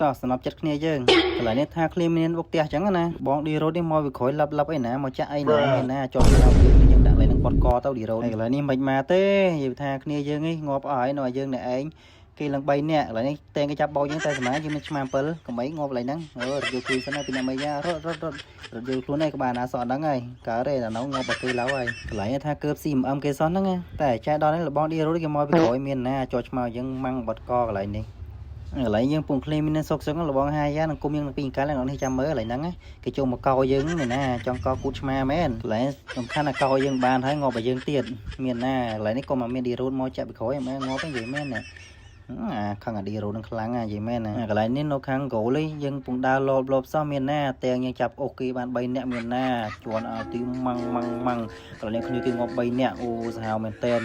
តសម្រាប់ចិត្តគ្នាយើងកន្លែងនេះថាគ្លៀមមានបុកផ្ទះអញ្ចឹងណាបងឌីរ៉ូតនេះមកវាក្រោយឡាប់អីណាមកចាក់អីណាមានណាជាប់ឆ្នាំយើងនេះយើងដាក់កន្លែងហ្នឹងបត់កទៅឌីរ៉ូតហើយកន្លែងនេះមិនមកទេនិយាយថាគ្នាយើងនេះងាប់អស់ហើយនៅឲ្យយើងអ្នកឯងគេឡើង3នាក់កន្លែងនេះតែងគេចាប់បោកយើងតែសម្រាប់យើងមានឆ្មា7កុំអីងាប់កន្លែងហ្នឹងរត់យកខ្លួនសិនណាពីអ្នកមីយ៉ារត់យកខ្លួនឯងក្បាលណាសក់ហ្នឹងហើយកើតទេដល់នោះងាប់បាគេឡៅហើយកន្លែងថាកើប CMM គេសោះហ្នឹងតែចែដល់នេះលបងឌីរ៉ូតគេមកពីក្រោយមានណាជាប់ឆ្មៅយើងម៉ាំងបត់កកន្លែងនេះកន្លែងយើងពងភ្លេមានសុកសឹងលបងហាយ៉ានឹងគុំយើងពីកាលហ្នឹងនេះចាំមើលកន្លែងហ្នឹងគេចូលមកកោយើងមានណាចង់កោគូតឆ្មាមែនកន្លែងសំខាន់ថាកោយើងបានហើយងាប់ឲ្យយើងទៀតមានណាកន្លែងនេះក៏មកមានឌីរ៉ូតមកចាក់ពីក្រោយមែនងាប់ហ្នឹងនិយាយមែនណាខាងអាឌីរ៉ូតនឹងខ្លាំងនិយាយមែនណាកន្លែងនេះនៅខាងក្រូលយើងពងដើរលបសោះមានណាតែយើងចាប់អូគេបាន3នាក់មានណាជន់ឲ្យទីម៉ាំងកន្លែងគ្នាគេងាប់3នាក់អូសាហាវមែនតែន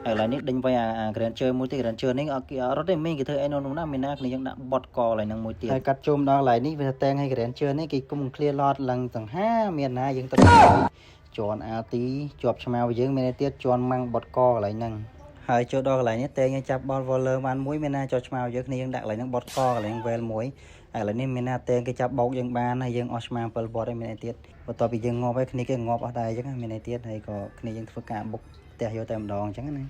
ហើយកន្លែងនេះដេញវាយអា Granger មួយទៀត Granger នេះអត់គេរត់ទេមានគេធ្វើអីនៅនោះណាមានណាគ្នាយើងដាក់បត់កកន្លែងហ្នឹងមួយទៀតហើយកាត់ជុំដល់កន្លែងនេះវាតែងឲ្យ Granger នេះគេគុំ clear lot ឡើងសង្ហាមានណាយើងទៅជន់អាទីជាប់ឆ្មាយើងមានទៀតជន់ម៉ាំងបត់កកន្លែងហ្នឹងហើយចូលដល់កន្លែងនេះតែងចាប់បល Waller បានមួយមានណាចោឆ្មាយើងគ្នាយើងដាក់កន្លែងហ្នឹងបត់កកន្លែង Well មួយហើយកន្លែងនេះមានណាតែងគេចាប់បោកយើងបានហើយយើងអស់ឆ្មា7បត់ឯមានទៀតបន្ទាប់ពីយើងងាប់ហើយគ្នាគេងាប់អស់ដែរអញ្ចឹងមានទៀតហើយក៏គ្នាយើងធ្វើការបុកផ្ទះយកតែម្ដងអញ្ចឹងណា